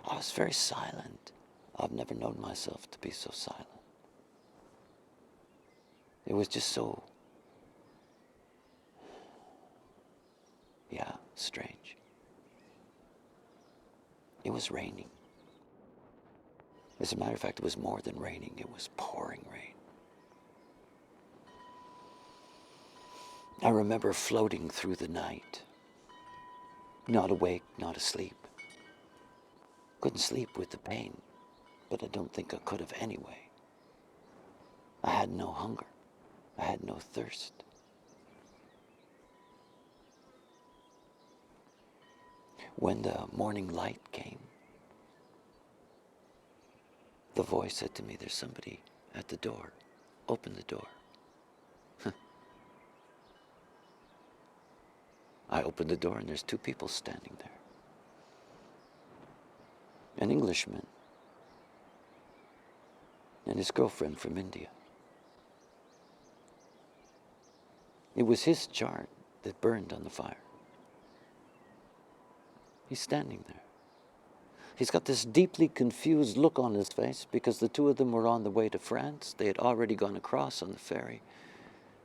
I was very silent. I've never known myself to be so silent. It was just so, strange. It was raining. As a matter of fact, it was more than raining. It was pouring rain. I remember floating through the night. Not awake, not asleep. Couldn't sleep with the pain, but I don't think I could have anyway. I had no hunger. I had no thirst. When the morning light came, the voice said to me, "There's somebody at the door. Open the door." I opened the door and there's two people standing there. An Englishman and his girlfriend from India. It was his chart that burned on the fire. He's standing there. He's got this deeply confused look on his face because the two of them were on the way to France. They had already gone across on the ferry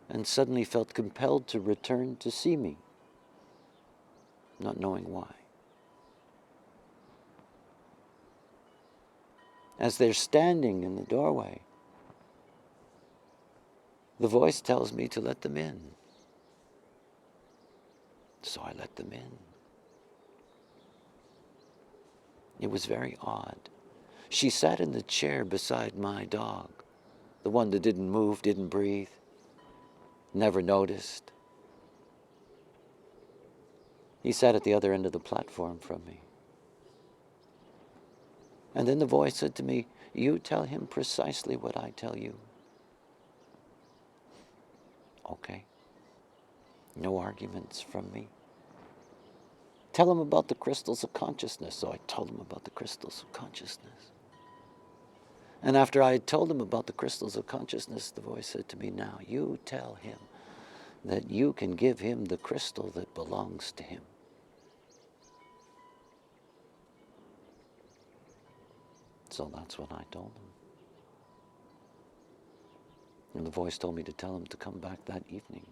and suddenly felt compelled to return to see me, not knowing why. As they're standing in the doorway, the voice tells me to let them in. So I let them in. It was very odd. She sat in the chair beside my dog, the one that didn't move, didn't breathe, never noticed. He sat at the other end of the platform from me. And then the voice said to me, "You tell him precisely what I tell you." Okay. No arguments from me. Tell him about the crystals of consciousness. So I told him about the crystals of consciousness. And after I had told him about the crystals of consciousness, the voice said to me, "Now you tell him that you can give him the crystal that belongs to him." So that's what I told him. And the voice told me to tell him to come back that evening.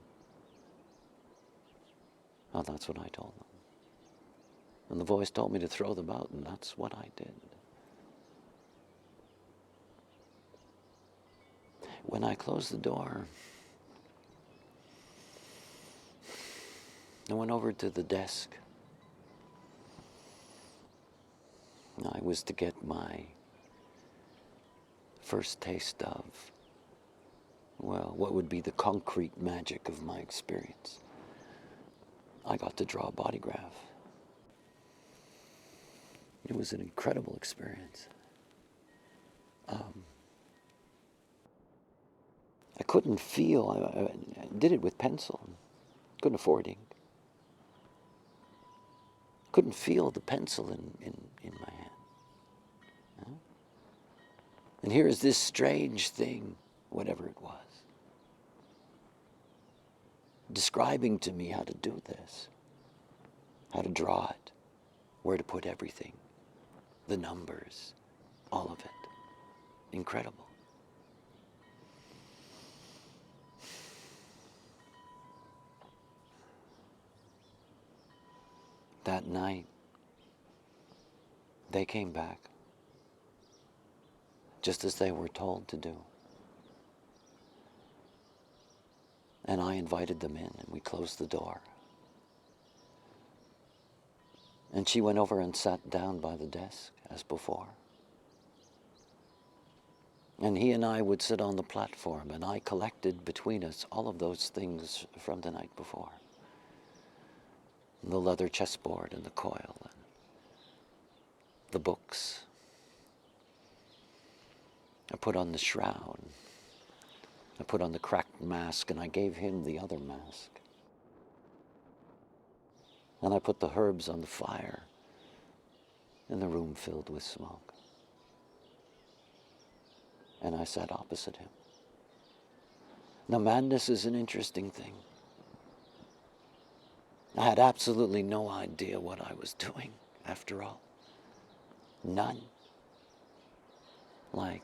Oh, that's what I told him. And the voice told me to throw them out, and that's what I did. When I closed the door, I went over to the desk. I was to get my first taste of, well, what would be the concrete magic of my experience. I got to draw a body graph. It was an incredible experience. I couldn't feel, I did it with pencil, couldn't afford ink. Couldn't feel the pencil in my hand. Huh? And here is this strange thing, whatever it was, describing to me how to do this, how to draw it, where to put everything, the numbers, all of it. Incredible. That night, they came back, just as they were told to do. And I invited them in, and we closed the door. And she went over and sat down by the desk, as before. And he and I would sit on the platform, and I collected between us all of those things from the night before. The leather chessboard and the coil and the books. I put on the shroud. I put on the cracked mask, and I gave him the other mask. And I put the herbs on the fire, and the room filled with smoke. And I sat opposite him. Now, madness is an interesting thing. I had absolutely no idea what I was doing, after all. None. Like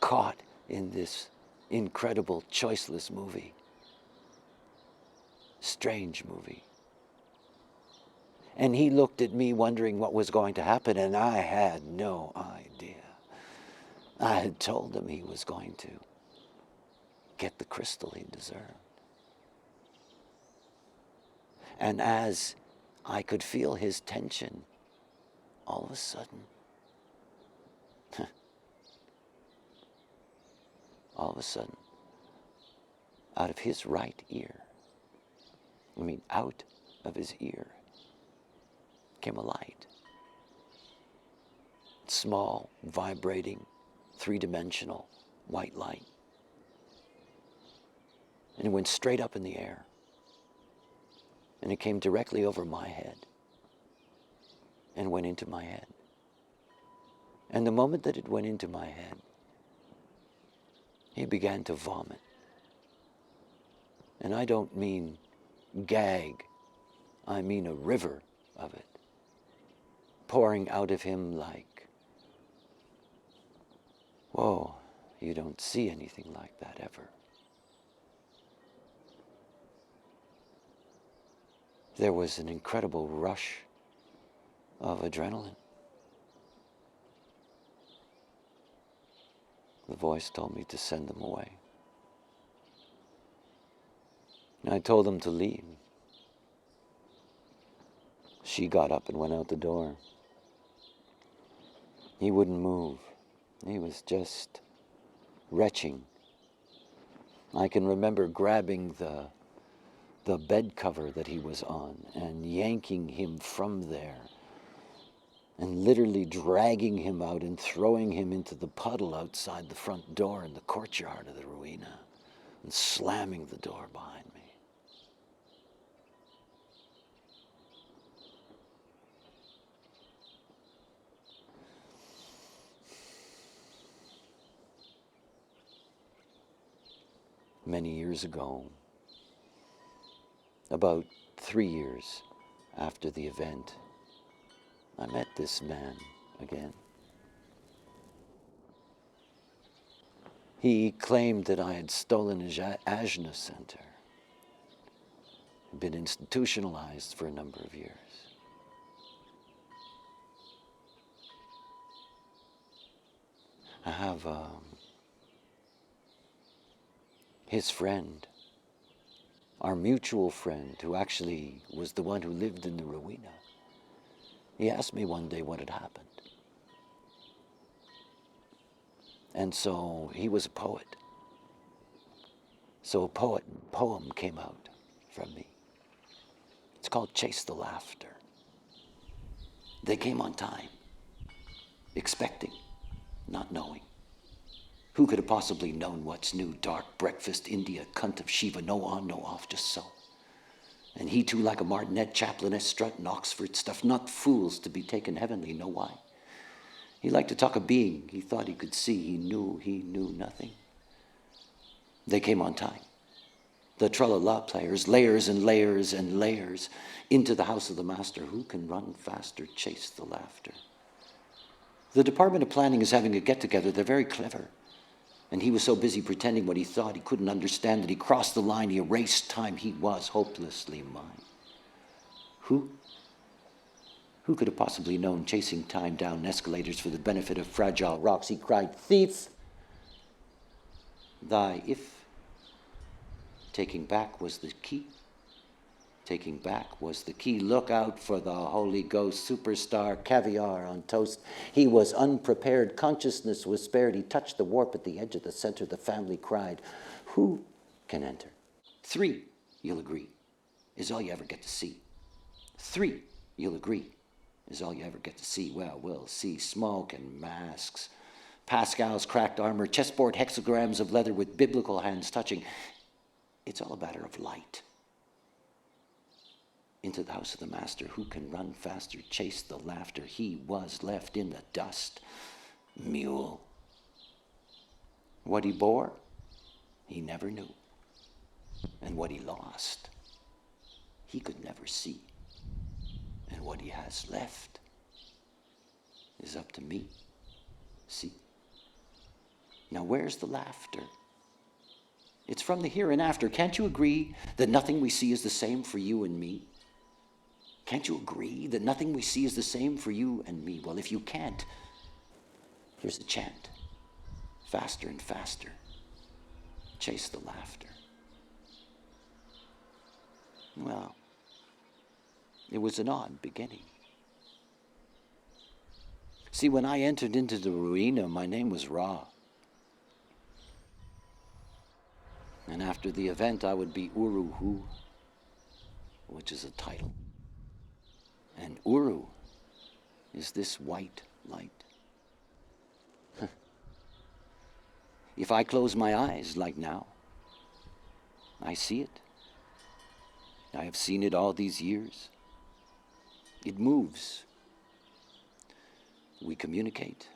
caught in this incredible, choiceless movie. Strange movie. And he looked at me wondering what was going to happen, and I had no idea. I had told him he was going to get the crystal he deserved. And as I could feel his tension, all of a sudden, out of his right ear, out of his ear, came a light. Small, vibrating, three-dimensional white light. And it went straight up in the air. And it came directly over my head and went into my head. And the moment that it went into my head, he began to vomit. And I don't mean gag, I mean a river of it, pouring out of him like, whoa, you don't see anything like that ever. There was an incredible rush of adrenaline. The voice told me to send them away. And I told them to leave. She got up and went out the door. He wouldn't move. He was just retching. I can remember grabbing the bed cover that he was on and yanking him from there and literally dragging him out and throwing him into the puddle outside the front door in the courtyard of the ruina and slamming the door behind me. Many years ago, about 3 years after the event, I met this man again. He claimed that I had stolen his Ajna center, been institutionalized for a number of years. I have his friend, our mutual friend, who actually was the one who lived in the ruina. He asked me one day what had happened. And so he was a poet. So a poem came out from me. It's called Chase the Laughter. They came on time, expecting, not knowing. Who could have possibly known what's new? Dark breakfast, India, cunt of Shiva, no on, no off, just so. And he too, like a martinet, chaplainess, strutting Oxford stuff, not fools to be taken heavenly, know why? He liked to talk a being he thought he could see, he knew nothing. They came on time. The tra-la-la players, layers and layers and layers, into the house of the master. Who can run faster, chase the laughter? The Department of Planning is having a get-together, they're very clever. And he was so busy pretending what he thought he couldn't understand that he crossed the line, he erased time, he was hopelessly mine. Who could have possibly known chasing time down escalators for the benefit of fragile rocks? He cried, thief! Thy if taking back was the key. Taking back was the key. Look out for the Holy Ghost, superstar, caviar on toast. He was unprepared. Consciousness was spared. He touched the warp at the edge of the center. The family cried, who can enter? 3, you'll agree, is all you ever get to see. 3, you'll agree, is all you ever get to see. Well, we'll see smoke and masks, Pascal's cracked armor, chessboard hexagrams of leather with biblical hands touching. It's all a matter of light. Into the house of the master, who can run faster, chase the laughter. He was left in the dust. Mule. What he bore, he never knew. And what he lost, he could never see. And what he has left, is up to me. See? Now where's the laughter? It's from the here and after. Can't you agree that nothing we see is the same for you and me? Can't you agree that nothing we see is the same for you and me? Well, if you can't, here's the chant. Faster and faster. Chase the laughter. Well, it was an odd beginning. See, when I entered into the arena, my name was Ra. And after the event, I would be Uru Hu, which is a title. And Uru is this white light. If I close my eyes like now, I see it. I have seen it all these years. It moves. We communicate.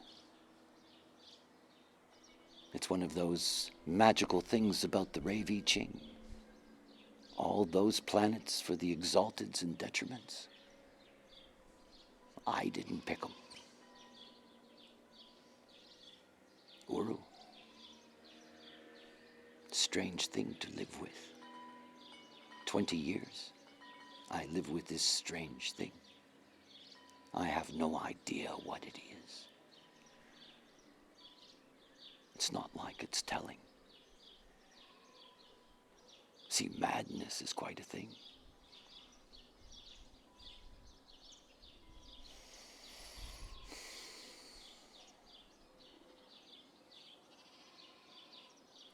It's one of those magical things about the Rei Ching. All those planets for the exalteds and detriments. I didn't pick them. Uru. Strange thing to live with. 20 years, I live with this strange thing. I have no idea what it is. It's not like it's telling. See, madness is quite a thing.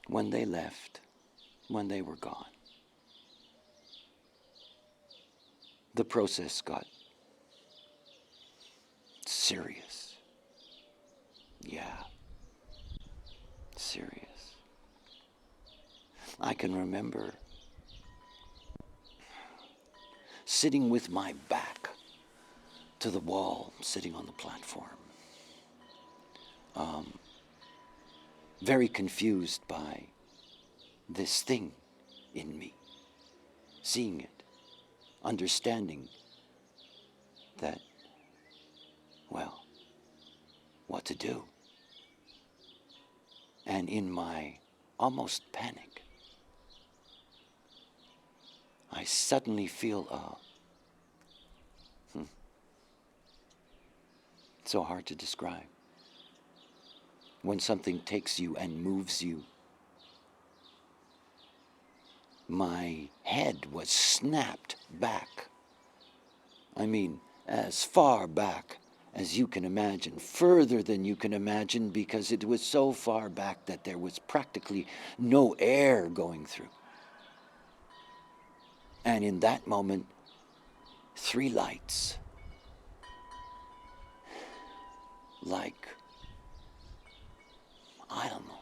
When they left, when they were gone, the process got serious. Yeah, serious. I can remember sitting with my back to the wall, sitting on the platform. Very confused by this thing in me, seeing it, understanding that, well, what to do. And in my almost panic, I suddenly feel so hard to describe. When something takes you and moves you, my head was snapped back. I mean, as far back as you can imagine, further than you can imagine, because it was so far back that there was practically no air going through. And in that moment, 3 lights, like, I don't know.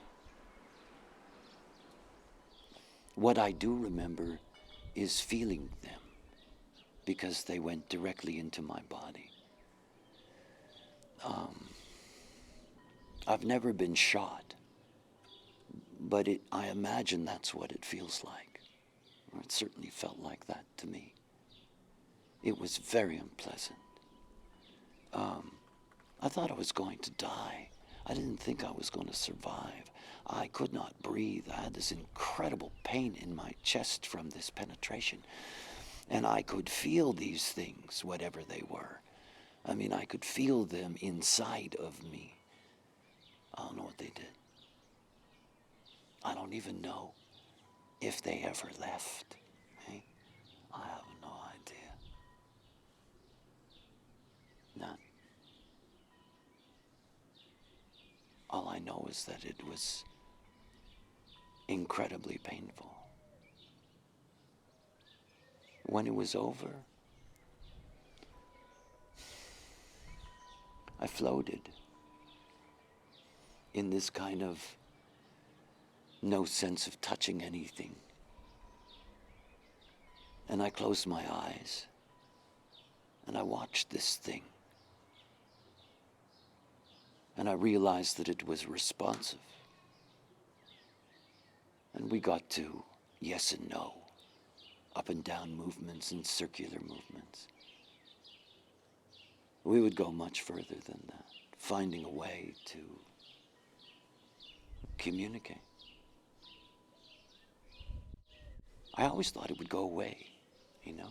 What I do remember is feeling them, because they went directly into my body. I've never been shot, but I imagine that's what it feels like. Or it certainly felt like that to me. It was very unpleasant. I thought I was going to die. I didn't think I was going to survive. I could not breathe. I had this incredible pain in my chest from this penetration. And I could feel these things, whatever they were. I mean, I could feel them inside of me. I don't know what they did. I don't even know if they ever left. Eh? I have no idea. None. All I know is that it was incredibly painful. When it was over, I floated in this kind of no sense of touching anything. And I closed my eyes and I watched this thing. And I realized that it was responsive. And we got to yes and no, up and down movements and circular movements. we would go much further than that, finding a way to communicate. I always thought it would go away, you know?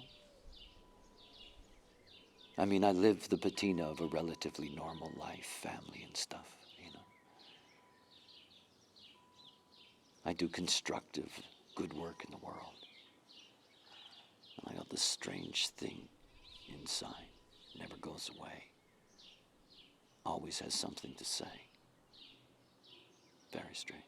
I mean, I live the patina of a relatively normal life, family and stuff, you know? I do constructive, good work in the world. And I got this strange thing inside, never goes away. Always has something to say. Very strange.